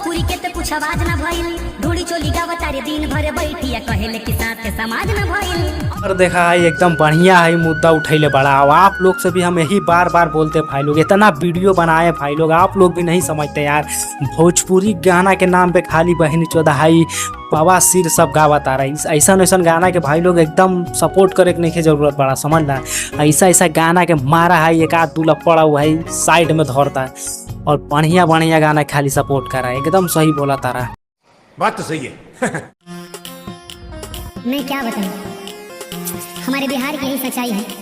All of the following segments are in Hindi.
भोजपुरी के तो कुछ आवाज न भइल, ढोड़ी चोली गावता रे दिन भर बैठिया कहेले कि साथ के समाज न भइल। और देखा है एकदम बढ़िया है मुद्दा उठैले बड़ा। अब आप लोग से भी हम यही बार बार बोलते भाई लोग, इतना वीडियो बनाए भाई लोग, आप लोग भी नहीं समझते यार। भोजपुरी गाना के नाम पे खाली बहनी चौदहाई बाबा सिर सब गावत आ रहा है। ऐसा ऐसा गाना के भाई लोग एकदम सपोर्ट करे के नहीं जरूरत पड़ा, समझना। ऐसा ऐसा गाना के मारा है, एक आध दूल्हा पड़ा हुआ है साइड में धरता है, और बढ़िया बढ़िया गाना खाली सपोर्ट कर रहा है। एकदम सही बोला तारा, बात तो सही है। नहीं क्या बताऊं, हमारे बिहार की यही सच्चाई है।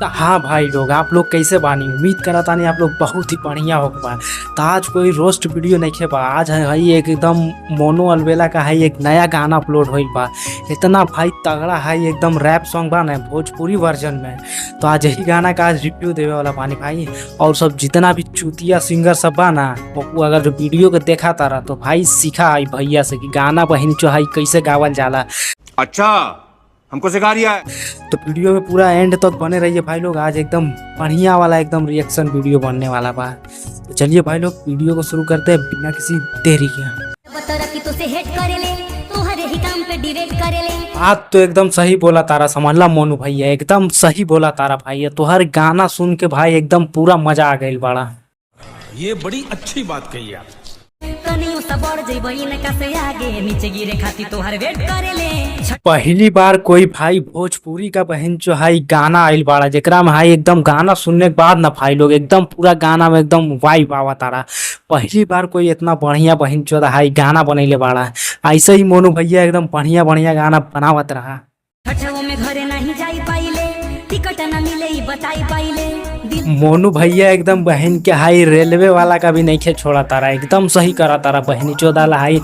हाँ भाई लोग, आप लोग कैसे बानी? उम्मीद करा था नहीं आप लोग बहुत ही बढ़िया हो पा। तो आज कोई रोस्ट वीडियो नहीं खे बा, आज है एकदम मोनो अलबेला का है एक नया गाना अपलोड होइल बा। इतना भाई तगड़ा है, एकदम रैप सॉन्ग बा ना भोजपुरी वर्जन में। तो आज यही गाना का आज रिव्यू देवे वाला पानी भाई। और सब जितना भी चूतिया सिंगर सब बा ना, वो अगर जो वीडियो को देखा तारा तो भाई सीखा है भैया से कि गाना बहन जो है कैसे गावल जाला। अच्छा, हमको सिखा रिया है। तो वीडियो में पूरा एंड तक बने रहिए भाई लोग। आज एकदम बढ़िया वाला एकदम रिएक्शन वीडियो बनने वाला बा। तो चलिए भाई लोग वीडियो को शुरू करते हैं बिना किसी देरी के। आज तो एकदम सही बोला तारा, समझला मोनू भैया, एकदम सही बोला तारा भाई। तो हर गाना सुन के भाई एकदम पूरा मजा आ गई बड़ा। ये बड़ी अच्छी बात कही आप। पहली बार कोई भाई भोजपुरी का बहन जो है गाना आइल बाड़ा, जेकरा में भाई एकदम गाना सुनने के बाद ना भाई लोग एकदम पूरा गाना में एकदम वाइब आवा तारा। पहली बार कोई इतना बढ़िया बहन जो है गाना बनैले बाड़ा। ऐसे ही मोनू भैया एकदम बढ़िया बढ़िया गाना बनावत रहा। मोनू भैया एकदम बहन के हाई रेलवे वाला का भी नहीं खे छोड़ा तारा, एकदम सही करा तारा। बहनी चौदह हाई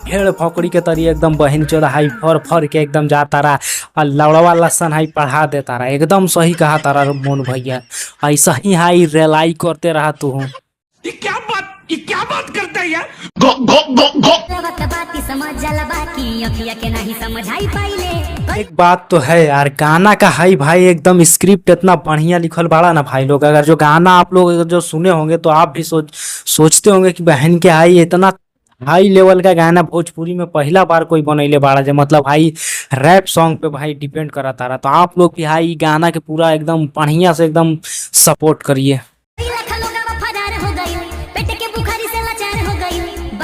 भेड़ फकड़ी के तरी एकदम बहनी चौदह हाई फर फर के एकदम जा तारा, और लौड़वा लसन हाई पढ़ा दे तारा। एकदम सही कहा तारा मोनू भैया, ऐसा ही हाई रेलाई करते रहा तू। ये क्या बात करता है यार? एक बात तो है यार, गाना का हाई भाई एकदम स्क्रिप्ट इतना बढ़िया लिखल बाड़ा ना भाई लोग। अगर जो गाना आप लोग अगर जो सुने होंगे तो आप भी सोचते होंगे कि बहन के हाई इतना हाई लेवल का गाना भोजपुरी में पहला बार कोई बनैले बाड़ा, जो मतलब भाई रैप सॉन्ग पे भाई डिपेंड करा तारा। तो आप लोग भी हाई गाना के पूरा एकदम बढ़िया से एकदम सपोर्ट करिए।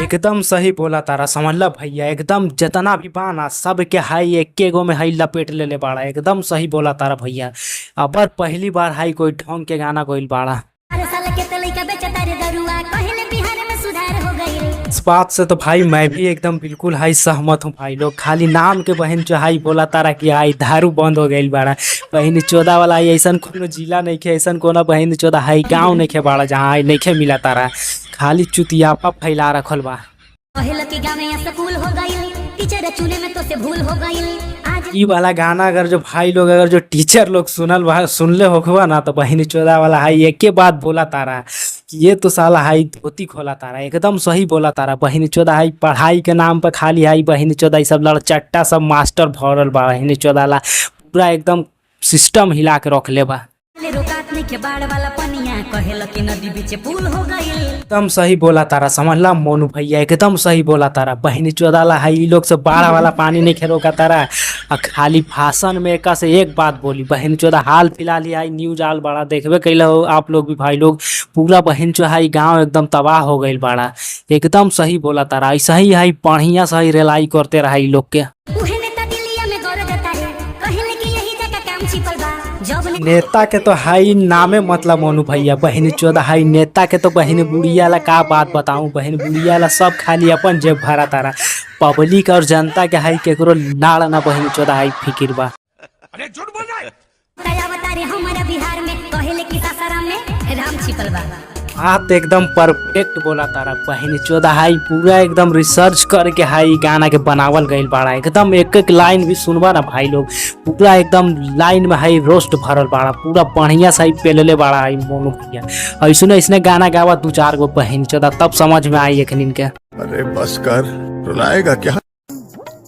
एकदम सही बोला तारा, समझला भैया। एकदम जितना भी बाना सब के हाई एक गो में हाई लपेट ले बाड़ा। एकदम सही बोला तारा भैया। अब पहली बार हाई कोई ढंग के गाना कोई बाड़ा। इस बात से तो भाई मैं भी एकदम बिल्कुल हाई सहमत हूँ भाई लोग। खाली नाम के बहन जो हाई बोला तारा कि हाई दारू बंद हो गई बाड़ा। बहन चौदह वाला ऐसा कोनो जिला नहीं खे, ऐसा कोनो बहन चौदह हाई गाँव नहीं खे बाड़ा जहाँ हाई नहीं खे मिला तारा। खाली चुतियापा फैला रखल बा। ई वाला गाना अगर जो भाई लोग अगर जो टीचर लोग सुनले होखबा ना, तो बहनी चौदह वाला हाई एक के बात बोला तारा कि ये तो साला हाई धोती खोला तारा। एकदम सही बोला तारा। बहनी चौदह हाई पढ़ाई के नाम पर खाली हाई बहनी चौदह सब लड़चट्टा सब मास्टर भरल बा। बहनी चौदह ला पूरा एकदम सिस्टम हिला के रख ले बा। एकदम सही बोला तारा, समझला मोनू भैया। एकदम सही बोला तारा। बहनी चौदह ला हाई लोग से बाढ़ वाला पानी नहीं खेरो का तारा। खाली भाषण में एक से एक बात बोली। बहन चौदह हाल फिलहाल ही आई न्यूज आल बाड़ा, देखबे कैला हो आप लोग भी भाई लोग। पूरा बहन चौदह हाई गाँव एकदम तबाह हो गई बाड़ा। एकदम सही बोला तारा। ऐसा ही हाई बढ़िया सही रेलाई करते रहा लोग के। नेता के तो हाई नामे मतलब मोनू भैया। बहनी चौदह हाई नेता के तो बहन बुढ़िया ला का बात बताऊं। बहन बुढ़िया ला सब खाली अपन जेब भरा तारा। पब्लिक और जनता के हाई केकरो नाड़ ना बहनी चौदह हाई फिकिर बा। अरे झूठ बोल रहा है। बात एकदम परफेक्ट बोला तारा। बहनी चौदह हाई पूरा एकदम रिसर्च करके हाई गाना के बनावल गईल बाड़ा। एकदम एक एक लाइन भी सुनबा ना भाई लोग, पूरा एकदम लाइन में हाई रोस्ट भरल बाड़ा। पूरा बढ़िया सही पेलले बाड़ा हाई मोनू भैया। ऐसे इसने गाना गावा 2-4 गो बहनी चौदह, तब समझ में आई एक नीन के। अरे बस कर, रुलाएगा क्या?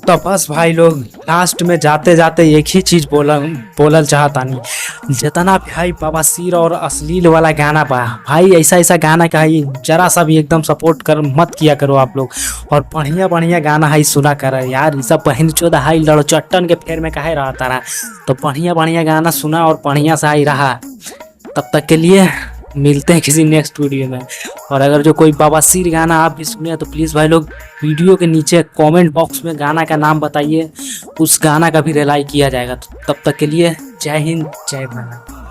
तो बस भाई लोग लास्ट में जाते जाते एक ही चीज बोलल चाहतानी, जितना भी भाई बवासीर और अश्लील वाला गाना बा भाई, ऐसा ऐसा गाना का है जरा सा भी एकदम सपोर्ट कर मत किया करो आप लोग। और बढ़िया बढ़िया गाना है सुना कर यार, ये सब बहन चोदा है लड़ो चट्टन के फेर में काहे रहा तारा। तो बढ़िया बढ़िया गाना सुना और बढ़िया सा ही रहा। तब तक के लिए मिलते हैं किसी नेक्स्ट वीडियो में। और अगर जो कोई बवासीर गाना आप भी सुने तो प्लीज़ भाई लोग वीडियो के नीचे कमेंट बॉक्स में गाना का नाम बताइए, उस गाना का भी रिलाई किया जाएगा। तो तब तक के लिए जय हिंद जय भारत।